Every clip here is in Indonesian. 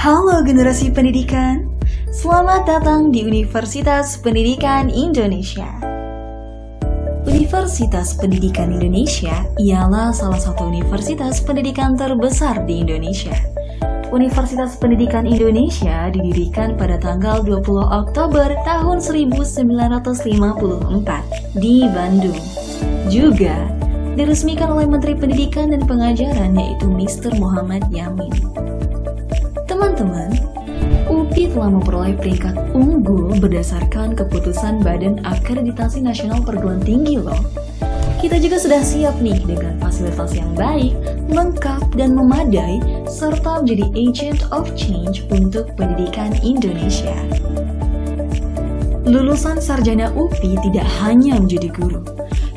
Halo generasi pendidikan, selamat datang di Universitas Pendidikan Indonesia. Universitas Pendidikan Indonesia ialah salah satu universitas pendidikan terbesar di Indonesia. Universitas Pendidikan Indonesia didirikan pada tanggal 20 Oktober tahun 1954 di Bandung. Juga diresmikan oleh Menteri Pendidikan dan Pengajaran yaitu Mr. Muhammad Yamin. Teman-teman, UPI telah memperoleh peringkat unggul berdasarkan keputusan Badan Akreditasi Nasional Perguruan Tinggi loh. Kita juga sudah siap nih dengan fasilitas yang baik, lengkap, dan memadai, serta menjadi agent of change untuk pendidikan Indonesia. Lulusan sarjana UPI tidak hanya menjadi guru.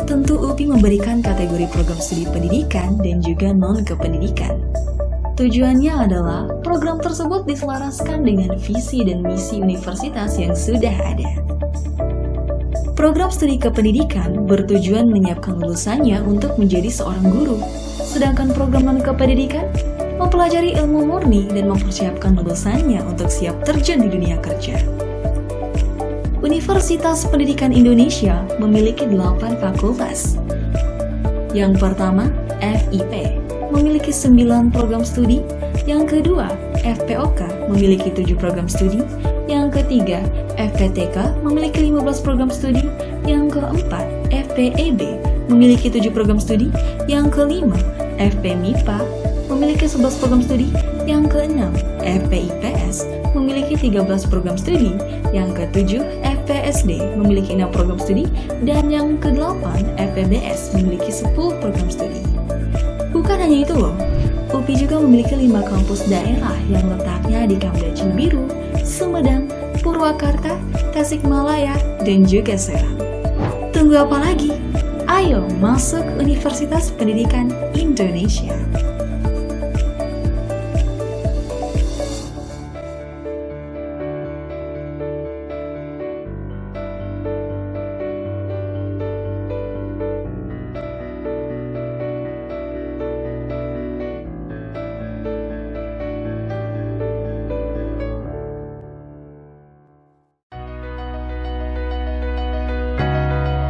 Tentu UPI memberikan kategori program studi pendidikan dan juga non-kependidikan. Tujuannya adalah program tersebut diselaraskan dengan visi dan misi universitas yang sudah ada. Program studi kependidikan bertujuan menyiapkan lulusannya untuk menjadi seorang guru, sedangkan program non-kependidikan mempelajari ilmu murni dan mempersiapkan lulusannya untuk siap terjun di dunia kerja. Universitas Pendidikan Indonesia memiliki 8 fakultas. Yang pertama, FIP. Memiliki 9 program studi, yang kedua FPOK memiliki 7 program studi, yang ketiga FPTK memiliki 15 program studi, yang keempat FPEB memiliki 7 program studi, yang kelima FPMIPA memiliki 11 program studi, yang keenam FPIPS memiliki 13 program studi, yang ketujuh FPSD memiliki 6 program studi, dan yang kedelapan FPBS memiliki 10 program studi. Bukan hanya itu loh, UPI juga memiliki 5 kampus daerah yang letaknya di Kamda Cibiru, Sumedang, Purwakarta, Tasikmalaya, dan juga Serang. Tunggu apa lagi? Ayo masuk Universitas Pendidikan Indonesia.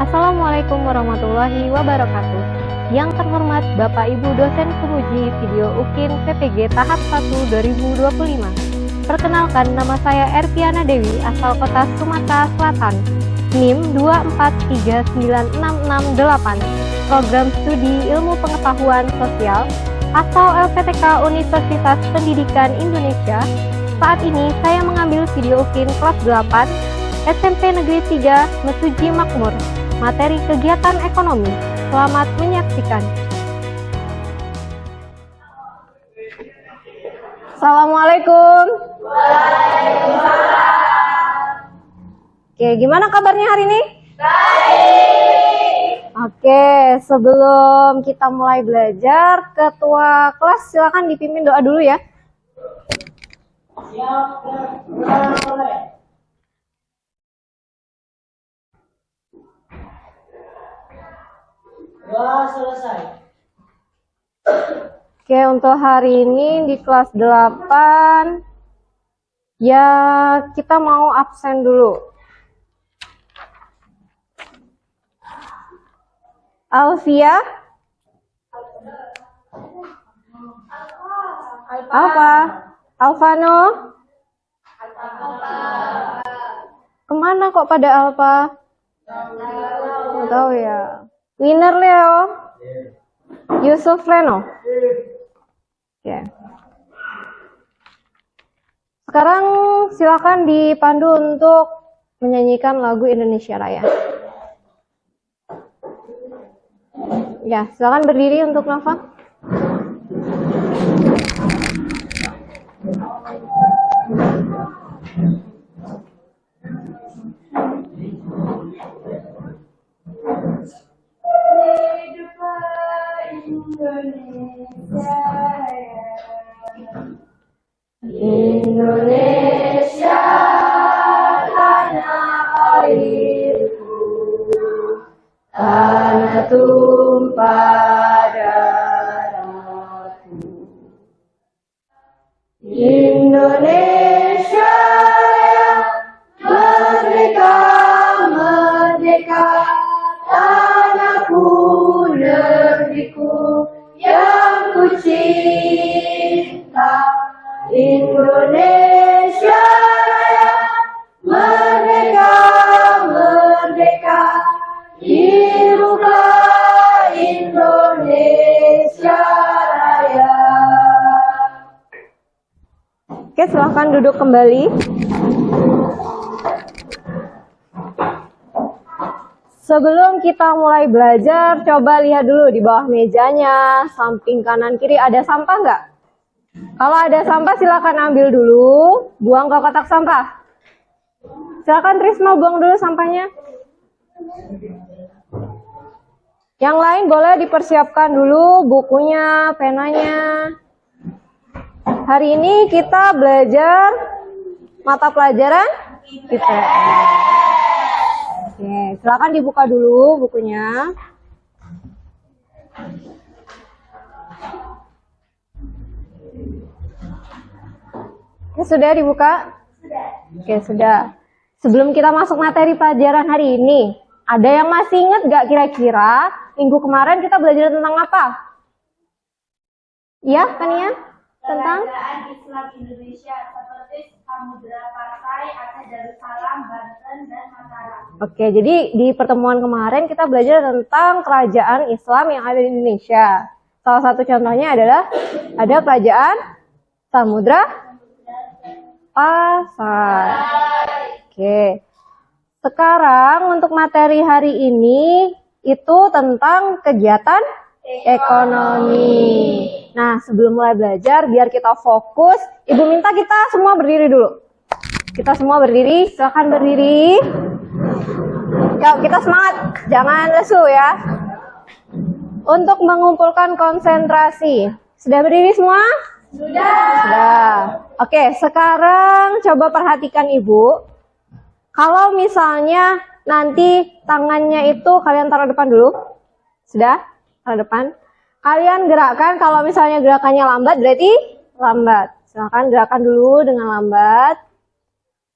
Assalamualaikum warahmatullahi wabarakatuh. Yang terhormat Bapak Ibu dosen penguji video UKIN PPG tahap 1 2025. Perkenalkan, nama saya Erpiana Dewi, asal kota Sumatera Selatan. NIM 2439668. Program studi Ilmu Pengetahuan Sosial atau LPTK Universitas Pendidikan Indonesia. Saat ini saya mengambil video UKIN kelas 8 SMP Negeri 3 Mesuji Makmur. Materi kegiatan ekonomi. Selamat menyaksikan. Assalamualaikum. Waalaikumsalam. Oke, gimana kabarnya hari ini? Baik. Oke, sebelum kita mulai belajar, ketua kelas silakan dipimpin doa dulu ya. Siap. Doa selesai. Oke, untuk hari ini di kelas 8 ya kita mau absen dulu. Alfia? Apa? Alvano? Kemana kok pada Alfa? Nggak tahu ya. Winner Leo? Yusuf Leno? Oke. Sekarang silakan dipandu untuk menyanyikan lagu Indonesia Raya. Ya, silakan berdiri untuk Nova. Indonesia tanah airku, tanah tumpah darahku. Indonesia Indonesia Raya, merdeka, merdeka, hiduplah Indonesia Raya. Oke, silahkan duduk kembali. Sebelum kita mulai belajar, coba lihat dulu di bawah mejanya, samping kanan kiri ada sampah nggak? Kalau ada sampah silakan ambil dulu, buang ke kotak sampah. Silakan Trisma buang dulu sampahnya. Yang lain boleh dipersiapkan dulu bukunya, penanya. Hari ini kita belajar mata pelajaran IPS. Oke, silakan dibuka dulu bukunya. Oke, sudah dibuka? Oke, sudah. Sebelum kita masuk materi pelajaran hari ini, ada yang masih ingat gak kira-kira minggu kemarin kita belajar tentang apa? Iya, kan ya? Tentang? Kerajaan Islam Indonesia seperti Samudra Pasai, Aceh Darussalam, Banten, dan Mataram. Oke, jadi di pertemuan kemarin kita belajar tentang kerajaan Islam yang ada di Indonesia. Salah satu contohnya adalah ada kerajaan Samudra Pasai. Oke. Sekarang untuk materi hari ini itu tentang kegiatan ekonomi. Nah, sebelum mulai belajar, biar kita fokus, Ibu minta kita semua berdiri dulu. Kita semua berdiri, silakan berdiri. Yuk, kita semangat, jangan lesu ya. Untuk mengumpulkan konsentrasi. Sudah berdiri semua? Sudah. Oke, sekarang coba perhatikan Ibu. Kalau misalnya nanti tangannya itu kalian taruh depan dulu. Sudah? Taruh depan. Kalian gerakkan, kalau misalnya gerakannya lambat berarti lambat. Silahkan gerakan dulu dengan lambat.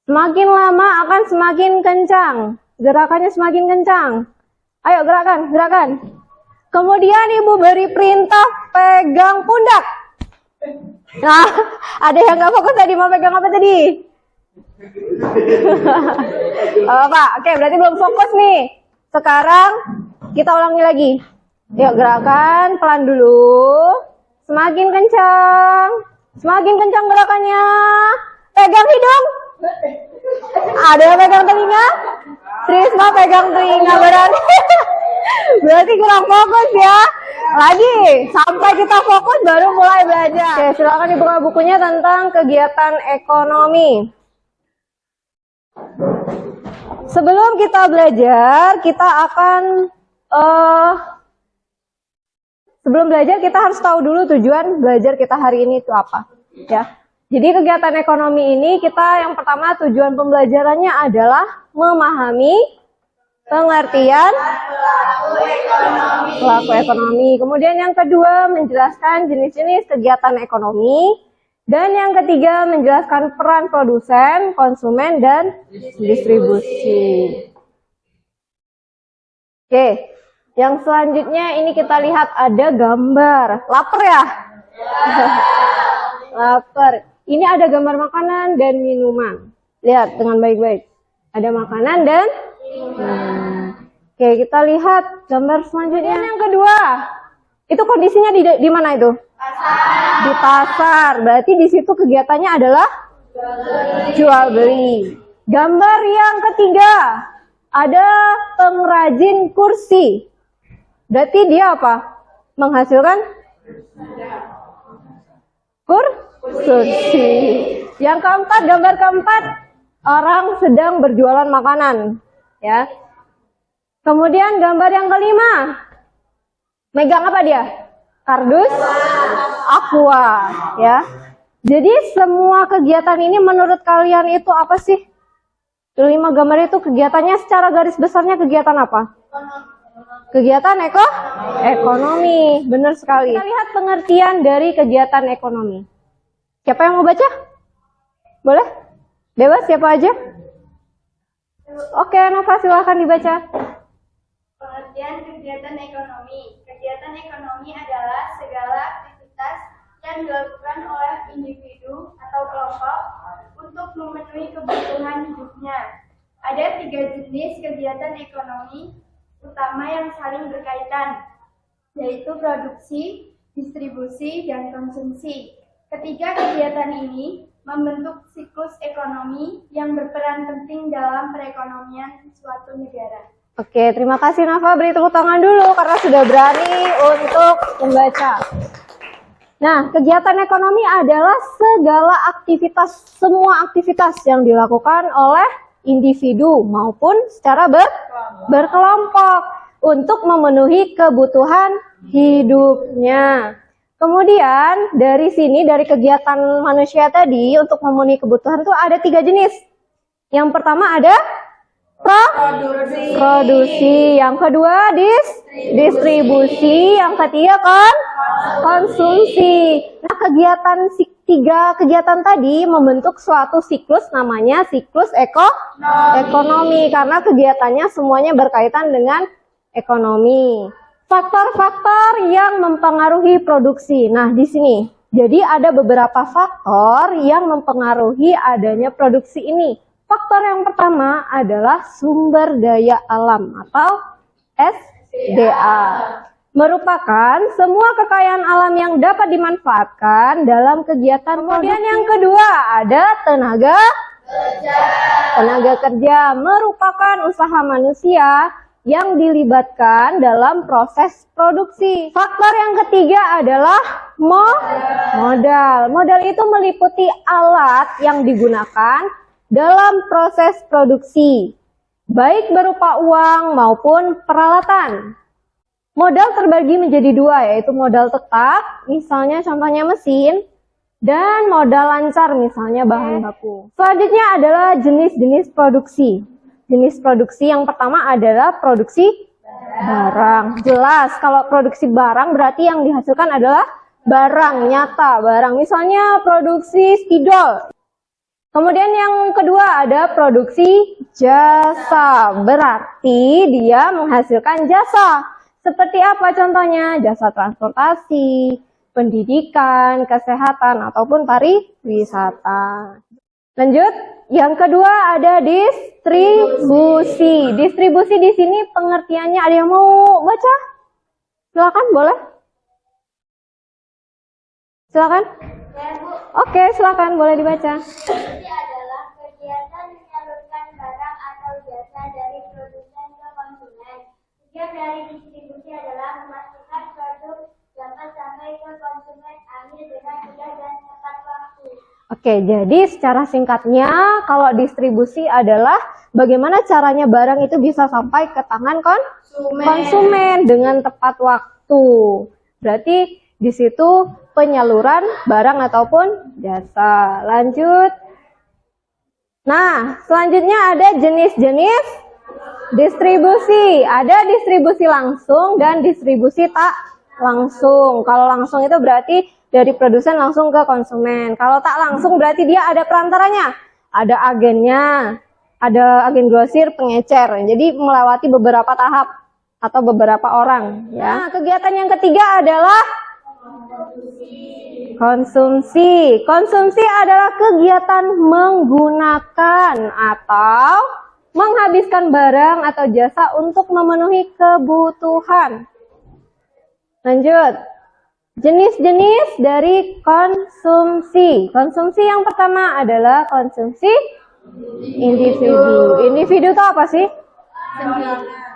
Semakin lama akan semakin kencang. Gerakannya semakin kencang. Ayo gerakan, gerakan. Kemudian Ibu beri perintah pegang pundak. Nah, ada yang nggak fokus tadi, mau pegang apa tadi? Pak, oke, berarti belum fokus nih. Sekarang kita ulangi lagi. Yuk, gerakan pelan dulu. Semakin kencang. Semakin kencang gerakannya. Pegang hidung. Ada yang pegang telinga? Trisma pegang telinga berarti. Berarti kurang fokus ya. Lagi, sampai kita fokus baru mulai belajar. Oke, silakan dibuka bukunya tentang kegiatan ekonomi. Sebelum kita belajar, kita akan sebelum belajar kita harus tahu dulu tujuan belajar kita hari ini itu apa, ya. Jadi kegiatan ekonomi ini kita yang pertama tujuan pembelajarannya adalah memahami pengertian pelaku ekonomi. Kemudian yang kedua menjelaskan jenis-jenis kegiatan ekonomi. Dan yang ketiga menjelaskan peran produsen, konsumen, dan distribusi. Oke, yang selanjutnya ini kita lihat ada gambar. Laper ya? Laper. Ini ada gambar makanan dan minuman. Lihat dengan baik-baik. Ada makanan dan minuman. Oke, kita lihat gambar selanjutnya. Dan yang kedua, itu kondisinya di mana itu? Di pasar. Berarti di situ kegiatannya adalah jual beli. Gambar yang ketiga, ada pengrajin kursi. Berarti dia apa? Menghasilkan kursi. Yang keempat, gambar keempat, orang sedang berjualan makanan, ya. Kemudian gambar yang kelima, megang apa dia? Kardus aqua, ya. Jadi semua kegiatan ini menurut kalian itu apa sih? 5 gambar itu kegiatannya secara garis besarnya kegiatan apa? Kegiatan ekonomi, benar sekali. Kita lihat pengertian dari kegiatan ekonomi. Siapa yang mau baca? Boleh? Bebas siapa aja? Oke, Nova silahkan dibaca. Pengertian kegiatan ekonomi. Kegiatan ekonomi adalah segala aktivitas yang dilakukan oleh individu atau kelompok untuk memenuhi kebutuhan hidupnya. Ada 3 jenis kegiatan ekonomi utama yang saling berkaitan, yaitu produksi, distribusi, dan konsumsi. Ketiga kegiatan ini membentuk siklus ekonomi yang berperan penting dalam perekonomian suatu negara. Oke, terima kasih Nafa. Beri tepuk tangan dulu karena sudah berani untuk membaca. Nah, kegiatan ekonomi adalah segala aktivitas, semua aktivitas yang dilakukan oleh individu maupun secara berkelompok untuk memenuhi kebutuhan hidupnya. Kemudian dari sini, dari kegiatan manusia tadi untuk memenuhi kebutuhan itu ada 3 jenis. Yang pertama ada produksi, yang kedua distribusi, yang ketiga konsumsi. Nah, tiga kegiatan tadi membentuk suatu siklus, namanya siklus ekonomi karena kegiatannya semuanya berkaitan dengan ekonomi. Faktor-faktor yang mempengaruhi produksi. Nah, di sini jadi ada beberapa faktor yang mempengaruhi adanya produksi ini. Faktor yang pertama adalah sumber daya alam atau SDA. Merupakan semua kekayaan alam yang dapat dimanfaatkan dalam kegiatan. Kemudian yang kedua ada tenaga kerja. Merupakan usaha manusia yang dilibatkan dalam proses produksi. Faktor yang ketiga adalah modal. Modal itu meliputi alat yang digunakan dalam proses produksi, baik berupa uang maupun peralatan. Modal terbagi menjadi 2, yaitu modal tetap, misalnya contohnya mesin, dan modal lancar, misalnya bahan baku. Selanjutnya adalah jenis-jenis produksi. Jenis produksi yang pertama adalah produksi barang. Jelas, kalau produksi barang berarti yang dihasilkan adalah barang nyata, barang. Misalnya produksi spidol. Kemudian yang kedua ada produksi jasa. Berarti dia menghasilkan jasa. Seperti apa contohnya? Jasa transportasi, pendidikan, kesehatan, ataupun pariwisata. Lanjut, yang kedua ada distribusi. Distribusi di sini pengertiannya ada yang mau baca? Silakan, boleh? Silakan. Ya, Bu. Oke, silakan, boleh dibaca. Distribusi adalah kegiatan menyalurkan barang atau jasa dari produsen ke konsumen. Tujuan dari distribusi adalah memastikan produk dapat sampai ke konsumen akhir dengan mudah dan tepat waktu. Oke, jadi secara singkatnya kalau distribusi adalah bagaimana caranya barang itu bisa sampai ke tangan konsumen dengan tepat waktu. Berarti di situ penyaluran barang ataupun jasa. Lanjut. Nah, selanjutnya ada jenis-jenis distribusi. Ada distribusi langsung dan distribusi tak langsung. Kalau langsung itu berarti dari produsen langsung ke konsumen. Kalau tak langsung berarti dia ada perantaranya. Ada agennya, ada agen grosir, pengecer. Jadi melewati beberapa tahap atau beberapa orang. Ya. Nah, kegiatan yang ketiga adalah konsumsi. Konsumsi adalah kegiatan menggunakan atau menghabiskan barang atau jasa untuk memenuhi kebutuhan. Lanjut. Jenis-jenis dari konsumsi. Konsumsi yang pertama adalah konsumsi individu. Individu itu apa sih?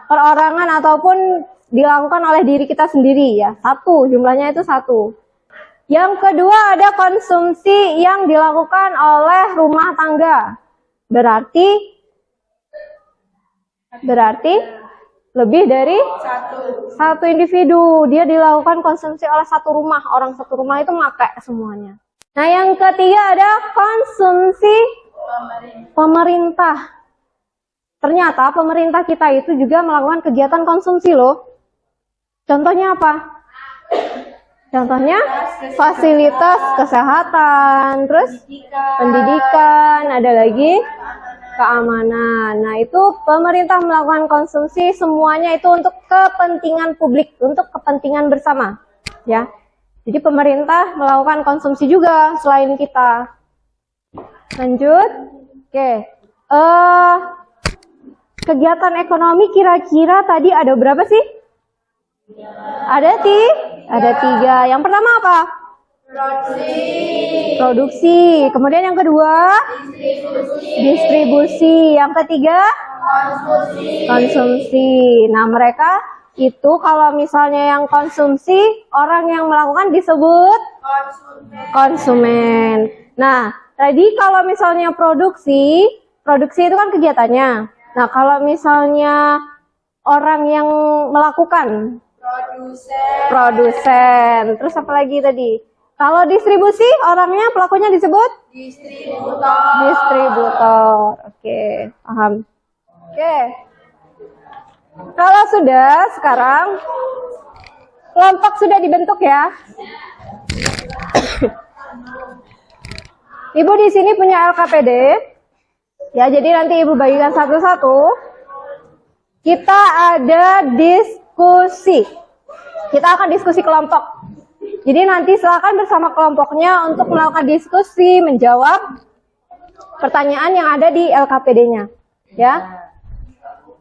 Perorangan ataupun dilakukan oleh diri kita sendiri ya. Satu, jumlahnya itu 1. Yang kedua ada konsumsi yang dilakukan oleh rumah tangga. Berarti lebih dari satu individu. Dia dilakukan konsumsi oleh satu rumah. Orang satu rumah itu pakai semuanya. Nah, yang ketiga ada konsumsi pemerintah. Ternyata pemerintah kita itu juga melakukan kegiatan konsumsi loh. Contohnya apa? Contohnya fasilitas kesehatan, terus pendidikan, ada lagi keamanan. Nah, itu pemerintah melakukan konsumsi semuanya itu untuk kepentingan publik, untuk kepentingan bersama, ya. Jadi pemerintah melakukan konsumsi juga selain kita. Lanjut. Oke. Kegiatan ekonomi kira-kira tadi ada berapa sih? Ada 3. Yang pertama apa? Produksi. Kemudian yang kedua? Distribusi. Yang ketiga? Konsumsi. Nah, mereka itu kalau misalnya yang konsumsi, orang yang melakukan disebut konsumen. Nah, tadi kalau misalnya produksi itu kan kegiatannya. Nah, kalau misalnya orang yang melakukan produsen. Terus apa lagi tadi? Kalau distribusi, orangnya pelakunya disebut distributor. Oke, paham. Oke. Kalau sudah, sekarang kelompok sudah dibentuk ya. Ibu di sini punya LKPD. Ya, jadi nanti Ibu bagikan satu-satu. Kita ada diskusi. Kita akan diskusi kelompok. Jadi nanti silakan bersama kelompoknya untuk melakukan diskusi, menjawab pertanyaan yang ada di LKPD-nya. Ya.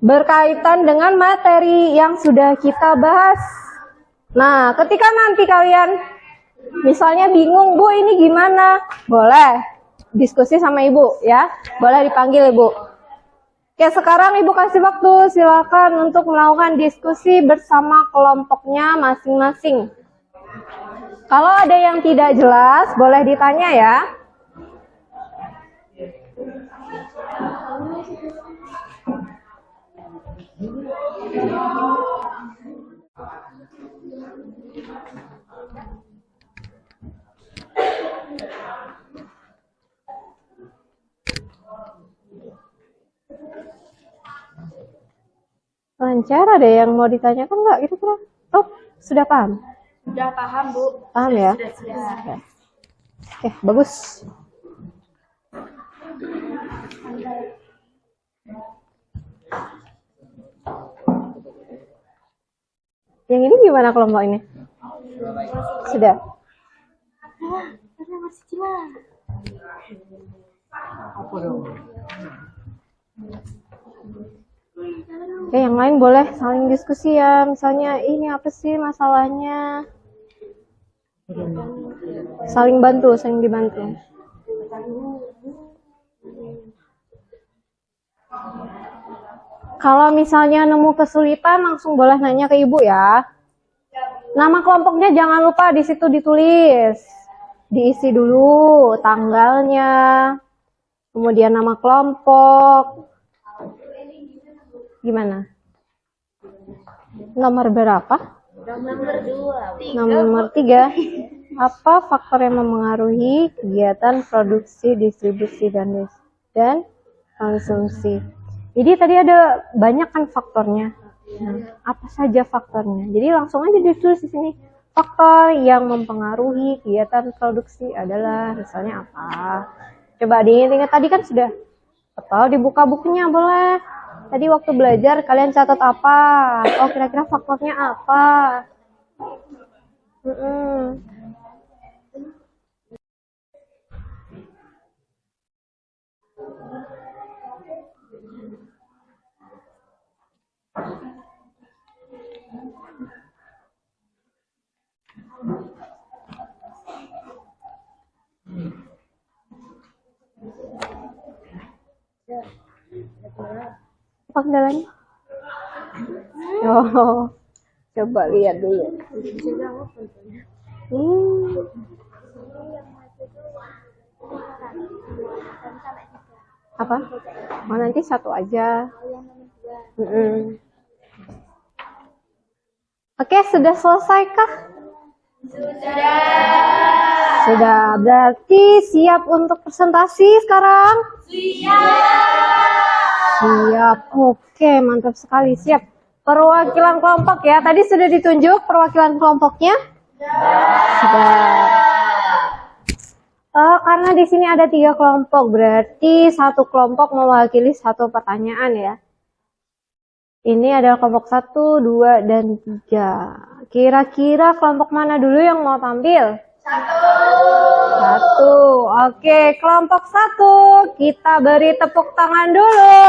Berkaitan dengan materi yang sudah kita bahas. Nah, ketika nanti kalian misalnya bingung, Bu ini gimana? Boleh diskusi sama Ibu ya. Boleh dipanggil Ibu. Oke, sekarang Ibu kasih waktu, silakan untuk melakukan diskusi bersama kelompoknya masing-masing. Kalau ada yang tidak jelas, boleh ditanya ya. Lancar, ada yang mau ditanyakan nggak kira-kira? Oh, sudah paham? Sudah paham, Bu. Paham ya? Sudah. Oke, bagus. Yang ini gimana kelompok ini? Sudah? Oke, yang lain boleh saling diskusi ya. Misalnya, ini apa sih masalahnya? Saling bantu, saling dibantu. Kalau misalnya nemu kesulitan, langsung boleh nanya ke Ibu ya. Nama kelompoknya jangan lupa di situ ditulis. Diisi dulu tanggalnya, kemudian nama kelompok. Gimana? Nomor berapa? Nomor 3. Apa faktor yang memengaruhi kegiatan produksi, distribusi, dan konsumsi? Jadi tadi ada banyak kan faktornya. Nah, apa saja faktornya? Jadi langsung aja ditulis di sini. Faktor yang mempengaruhi kegiatan produksi adalah misalnya apa? Coba diingat tadi kan sudah. Atau dibuka bukunya boleh. Tadi waktu belajar kalian catat apa? Oh, kira-kira faktornya apa? Apa kendalanya? Oh, coba lihat dulu. Apa? Oh, nanti satu aja. Oke, sudah selesaikah? Sudah, berarti siap untuk presentasi sekarang? Siap, oke, mantap sekali, siap. Perwakilan kelompok ya, tadi sudah ditunjuk perwakilan kelompoknya? Sudah. Karena di sini ada 3 kelompok, berarti satu kelompok mewakili satu pertanyaan ya. Ini adalah kelompok 1, 2, dan 3. Kira-kira kelompok mana dulu yang mau tampil? 1. Oke, kelompok 1. Kita beri tepuk tangan dulu.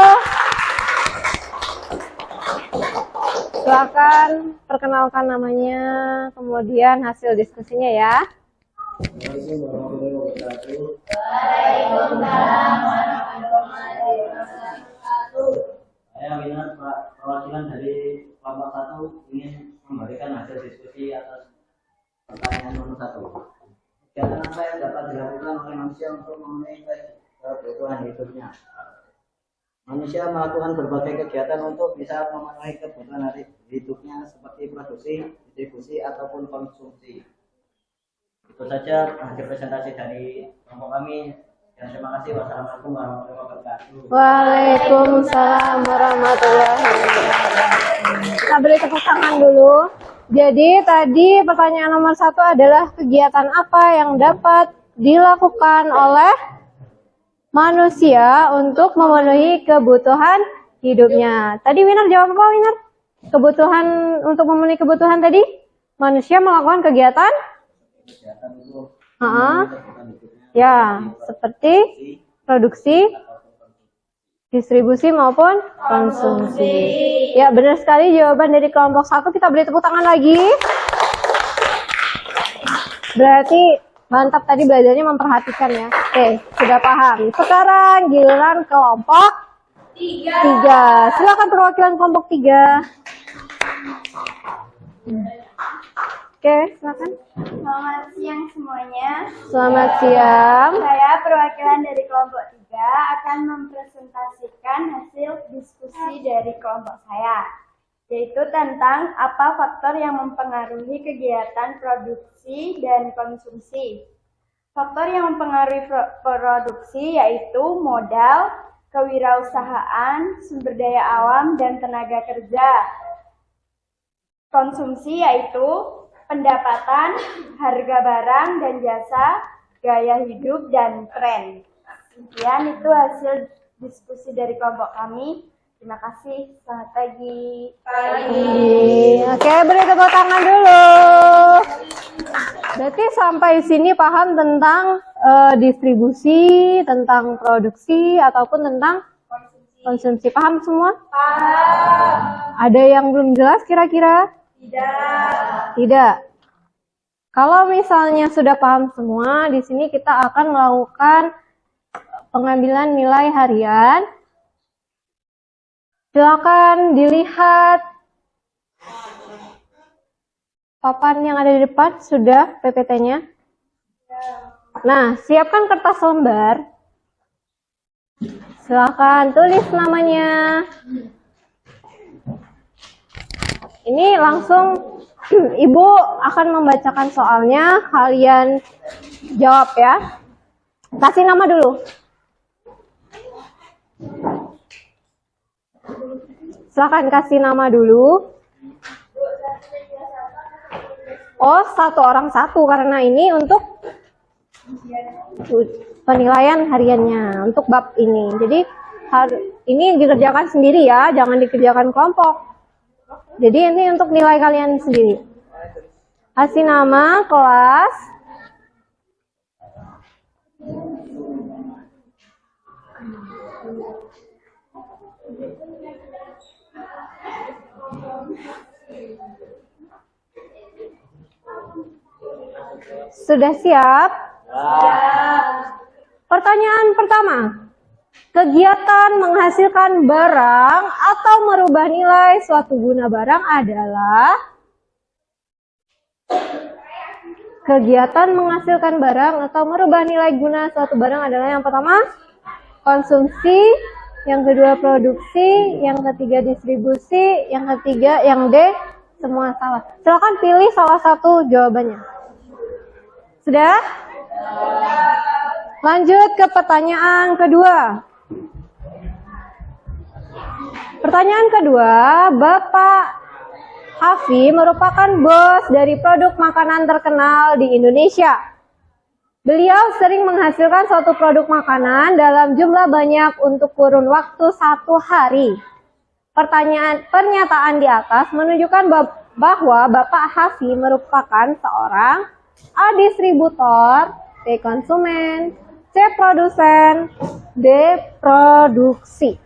Silakan perkenalkan namanya, kemudian hasil diskusinya ya. Saya Winar, perwakilan dari kelompok 1 ingin memberikan hasil diskusi atas pertanyaan nomor 1. Kegiatan apa yang dapat dilakukan oleh manusia untuk memenuhi kebutuhan hidupnya? Manusia melakukan berbagai kegiatan untuk bisa memenuhi kebutuhan hidupnya seperti produksi, distribusi, ataupun konsumsi. Itu saja hasil presentasi dari kelompok kami. Dan terima kasih. Wassalamualaikum warahmatullahi wabarakatuh. Waalaikumsalam warahmatullahi wabarakatuh. Kita beri tepuk tangan dulu. Jadi tadi pertanyaan nomor 1 adalah kegiatan apa yang dapat dilakukan oleh manusia untuk memenuhi kebutuhan hidupnya. Tadi Winar jawab apa, Winar? Kebutuhan, untuk memenuhi kebutuhan tadi manusia melakukan kegiatan? Ya, seperti produksi, distribusi maupun konsumsi. Ya, benar sekali jawaban dari kelompok 1. Kita beri tepuk tangan lagi. Berarti mantap tadi belajarnya memperhatikan ya. Oke, sudah paham. Sekarang giliran kelompok 3. Silakan perwakilan kelompok 3. Oke, silakan. Selamat siang semuanya. Selamat siang. Saya perwakilan dari kelompok 3 akan mempresentasikan hasil diskusi dari kelompok saya, yaitu tentang apa faktor yang mempengaruhi kegiatan produksi dan konsumsi. Faktor yang mempengaruhi produksi yaitu modal, kewirausahaan, sumber daya alam, dan tenaga kerja. Konsumsi yaitu pendapatan, harga barang dan jasa, gaya hidup, dan tren. Sekian itu hasil diskusi dari kelompok kami. Terima kasih. Selamat pagi. Oke, beri tepuk tangan dulu. Berarti sampai sini paham tentang distribusi, tentang produksi, ataupun tentang konsumsi. Paham semua? Paham. Ada yang belum jelas kira-kira? Tidak. Kalau misalnya sudah paham semua, di sini kita akan melakukan pengambilan nilai harian. Silakan dilihat papan yang ada di depan, sudah PPT-nya. Nah, siapkan kertas lembar. Silakan tulis namanya. Ini langsung Ibu akan membacakan soalnya, kalian jawab ya. Kasih nama dulu. Silakan kasih nama dulu. Oh, 1 orang 1 karena ini untuk penilaian hariannya untuk bab ini. Jadi ini dikerjakan sendiri ya, jangan dikerjakan kelompok. Jadi ini untuk nilai kalian sendiri. Kasih nama kelas. Sudah siap? Pertanyaan pertama. Kegiatan menghasilkan barang atau merubah nilai suatu guna barang adalah kegiatan menghasilkan barang atau merubah nilai guna suatu barang adalah yang pertama konsumsi, yang kedua produksi, yang ketiga distribusi, yang ketiga yang D semua salah. Silakan pilih salah satu jawabannya. Sudah? Lanjut ke pertanyaan kedua. Pertanyaan kedua, Bapak Hafi merupakan bos dari produk makanan terkenal di Indonesia. Beliau sering menghasilkan suatu produk makanan dalam jumlah banyak untuk kurun waktu 1 hari. Pernyataan di atas menunjukkan bahwa Bapak Hasi merupakan seorang A. Distributor, B. Konsumen, C. Produsen, D. Produksi.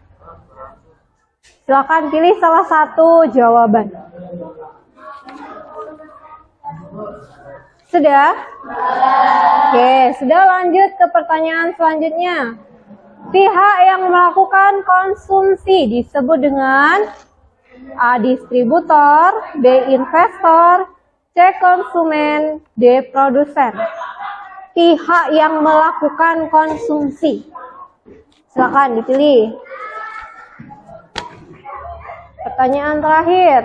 Silakan pilih salah satu jawaban. Sudah? Oke, sudah, lanjut ke pertanyaan selanjutnya. Pihak yang melakukan konsumsi disebut dengan A. Distributor, B. Investor, C. Konsumen, D. Produsen. Pihak yang melakukan konsumsi. Silakan dipilih. Pertanyaan terakhir.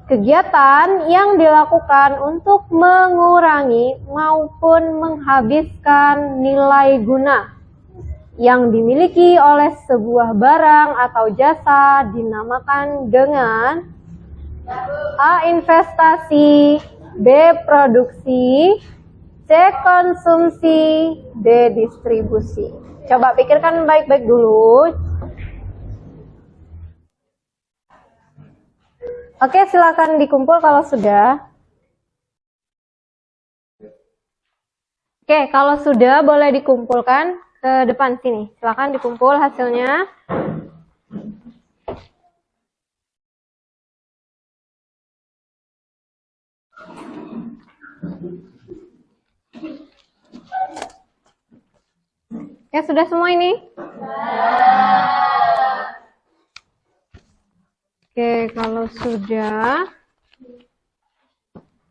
Kegiatan yang dilakukan untuk mengurangi maupun menghabiskan nilai guna yang dimiliki oleh sebuah barang atau jasa dinamakan dengan A. Investasi, B. Produksi, C. Konsumsi, D. Distribusi. Coba pikirkan baik-baik dulu. Oke, silakan dikumpul kalau sudah. Oke, kalau sudah boleh dikumpulkan ke depan sini. Silakan dikumpul hasilnya. Ya, sudah semua ini? Oke, kalau sudah.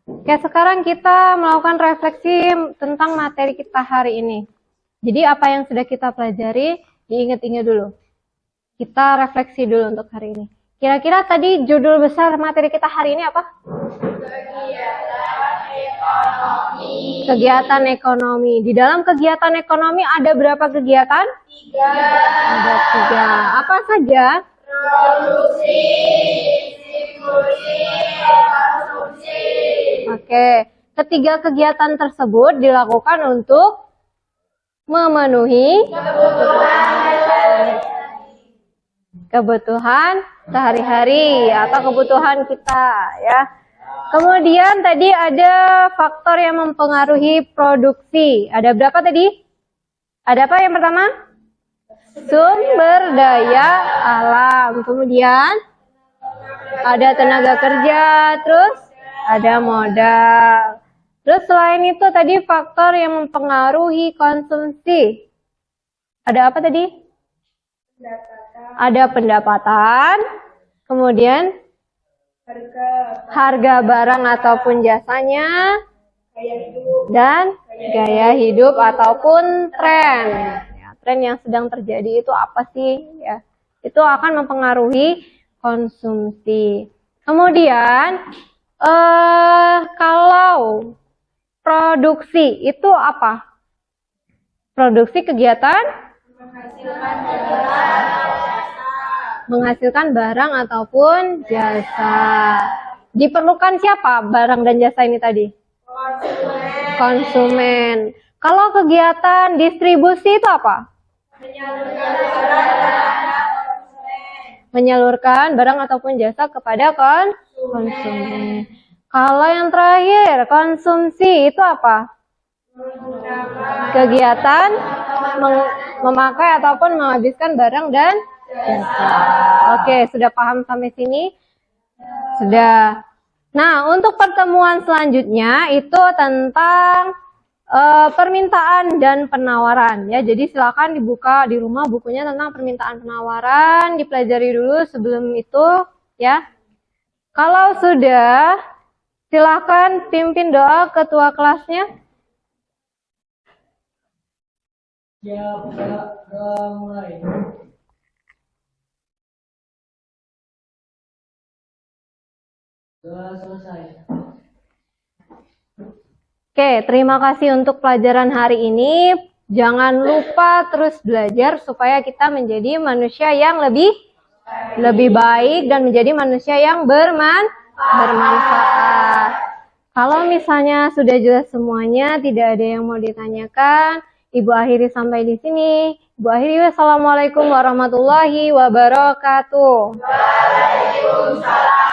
Oke, sekarang kita melakukan refleksi tentang materi kita hari ini. Jadi apa yang sudah kita pelajari, diingat-ingat dulu. Kita refleksi dulu untuk hari ini. Kira-kira tadi judul besar materi kita hari ini apa? Kegiatan ekonomi. Di dalam kegiatan ekonomi ada berapa kegiatan? 3. Ada 3. Apa saja? Produksi, distribusi, konsumsi. Oke. Ketiga kegiatan tersebut dilakukan untuk memenuhi kebutuhan sehari-hari atau kebutuhan kita, ya. Kemudian tadi ada faktor yang mempengaruhi produksi. Ada berapa tadi? Ada apa yang pertama? Sumber daya alam. Kemudian ada tenaga kerja, terus ada modal. Terus selain itu tadi faktor yang mempengaruhi konsumsi. Ada apa tadi? Ada pendapatan. Kemudian harga barang ataupun jasanya, dan gaya hidup ataupun tren. Ya, tren yang sedang terjadi itu apa sih? Ya, itu akan mempengaruhi konsumsi. Kemudian kalau produksi itu apa? Produksi kegiatan menghasilkan barang ataupun jasa. Diperlukan siapa barang dan jasa ini tadi? Konsumen. Kalau kegiatan distribusi itu apa? Menyalurkan barang ataupun jasa kepada konsumen. Kalau yang terakhir, konsumsi itu apa? Kegiatan memakai ataupun menghabiskan barang dan jasa. Oke, sudah paham sampai sini? Sudah. Nah, untuk pertemuan selanjutnya itu tentang permintaan dan penawaran, ya. Jadi silakan dibuka di rumah bukunya tentang permintaan penawaran, dipelajari dulu sebelum itu, ya. Kalau sudah, silakan pimpin doa ketua kelasnya. Ya, udah mulai. Sudah selesai. Oke, terima kasih untuk pelajaran hari ini. Jangan lupa terus belajar supaya kita menjadi manusia yang lebih baik dan menjadi manusia yang bermanfaat. Kalau misalnya sudah jelas semuanya, tidak ada yang mau ditanyakan, Ibu akhiri sampai di sini. Ibu akhiri, wassalamualaikum warahmatullahi wabarakatuh. Waalaikumsalam.